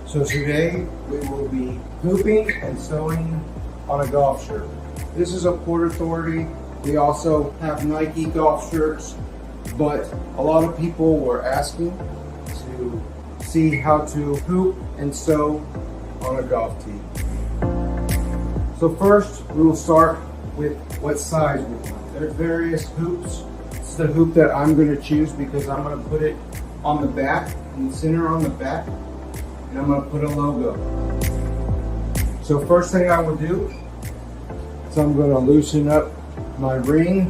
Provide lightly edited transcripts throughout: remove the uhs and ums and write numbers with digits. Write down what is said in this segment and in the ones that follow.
So today we will be hooping and sewing on a golf shirt. This is a Port Authority. We also have Nike golf shirts, but a lot of people were asking to see how to hoop and sew on a golf tee. So first we will start with what size we want. There's various hoops. It's the hoop that I'm going to choose because I'm going to put it on the back, in the center on the back, and I'm going to put a logo. So first thing I will do is I'm going to loosen up my ring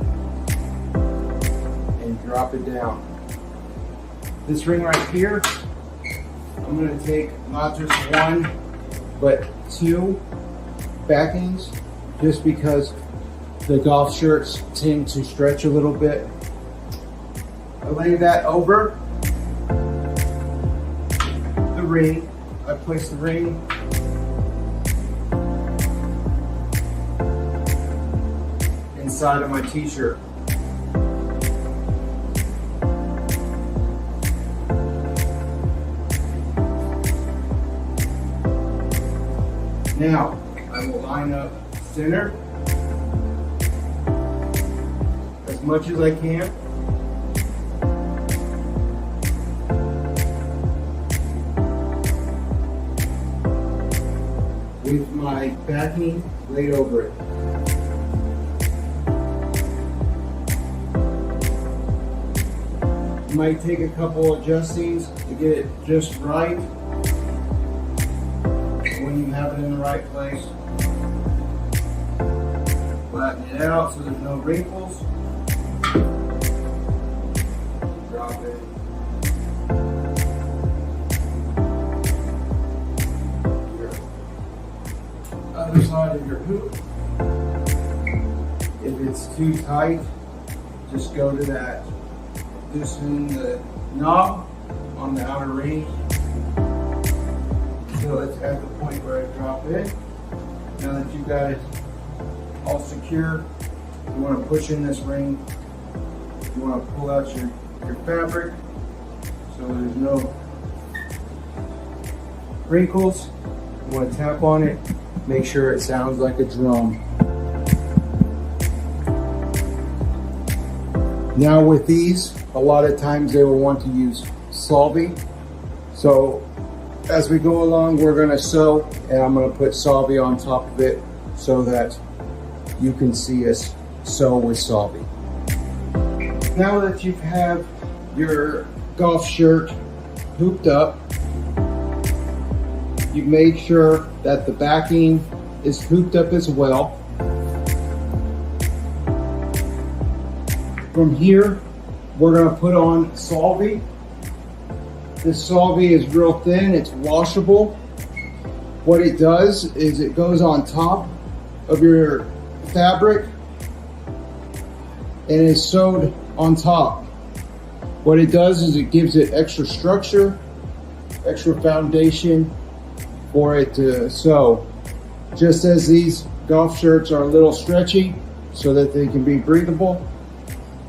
and drop it down. This ring right here, I'm going to take not just one, but two backings, just because the golf shirts tend to stretch a little bit. I lay that over the ring. I place the ring inside of my t-shirt. Now, I will line up center as much as I can. With my backing laid over it. You might take a couple adjustings to get it just right. When you have it in the right place, flatten it out so there's no wrinkles. Drop it. Your other side of your hoop. If it's too tight, just go to that. Loosen the knob on the outer ring. So it's at the point where I drop it. Now that you've got it all secure, you want to push in this ring. You want to pull out your fabric so there's no wrinkles. You want to tap on it, make sure it sounds like a drum. Now with these, a lot of times they will want to use solving. So as we go along, we're going to sew, and I'm going to put solving on top of it so that you can see us sew with solving. Now that you have your golf shirt hooped up, you make sure that the backing is hooped up as well. From here, we're going to put on solving. This solving is real thin, it's washable. What it does is it goes on top of your fabric and is sewed on top. What it does is it gives it extra structure, extra foundation for it to sew. Just as these golf shirts are a little stretchy so that they can be breathable,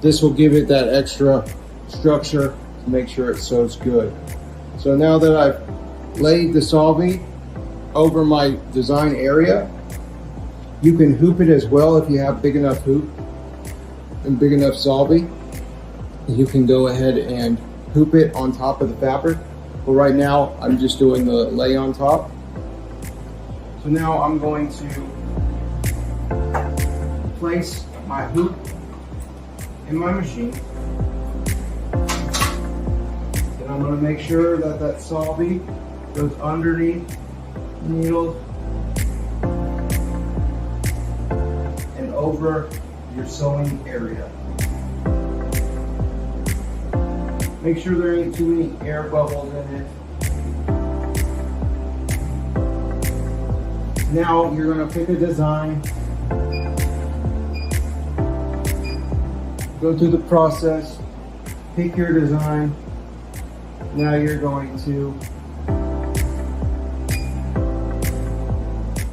this will give it that extra structure to make sure it sews good. So now that I've laid the solving over my design area, you can hoop it as well if you have big enough hoop and big enough solving. You can go ahead and hoop it on top of the fabric. But right now, I'm just doing the lay on top. So now I'm going to place my hoop in my machine. And I'm going to make sure that that solving goes underneath the needle and over your sewing area. Make sure there ain't too many air bubbles in it. Now you're going to pick a design, go through the process, pick your design. Now you're going to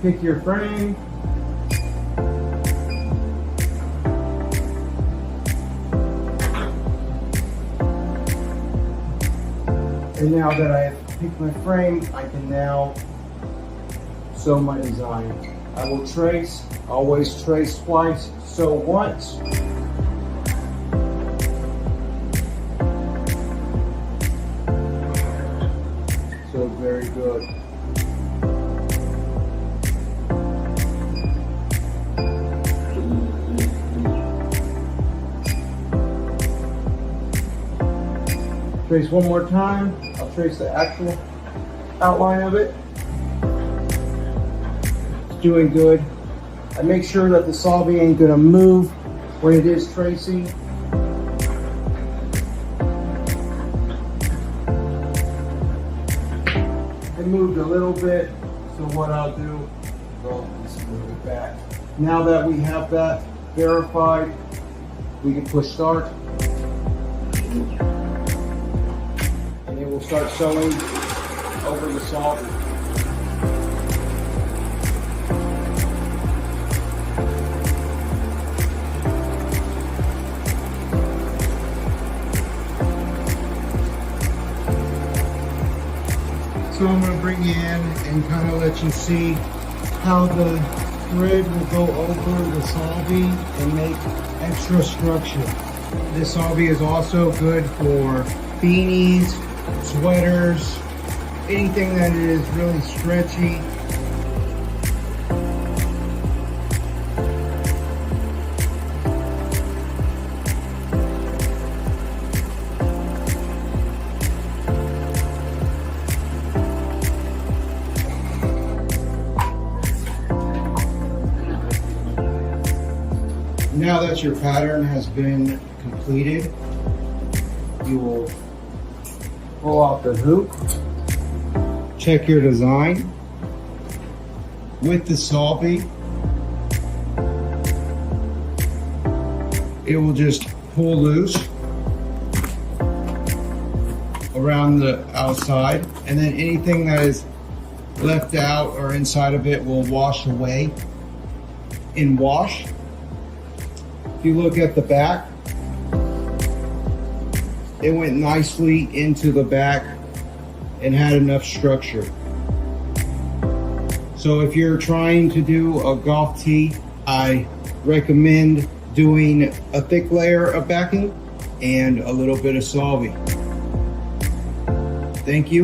pick your frame, And now that I have picked my frame, I can now sew my design. I will trace, always trace twice, sew once. So very good. Trace one more time. I'll trace the actual outline of it. It's doing good. I make sure that the solvay ain't gonna move when it is tracing. It moved a little bit, so what I'll do, I'll just move it back. Now that we have that verified, we can push start. And it will start sewing over the solvay. So I'm going to bring you in and kind of let you see how the thread will go over the solvay and make extra structure. This solvay is also good for beanies, sweaters, anything that is really stretchy. Now that your pattern has been completed, you will pull out the hoop, check your design with the solvay. It will just pull loose around the outside, and then anything that is left out or inside of it will wash away in wash. If you look at the back, it went nicely into the back and had enough structure. So if you're trying to do a golf tee, I recommend doing a thick layer of backing and a little bit of solvay. Thank you.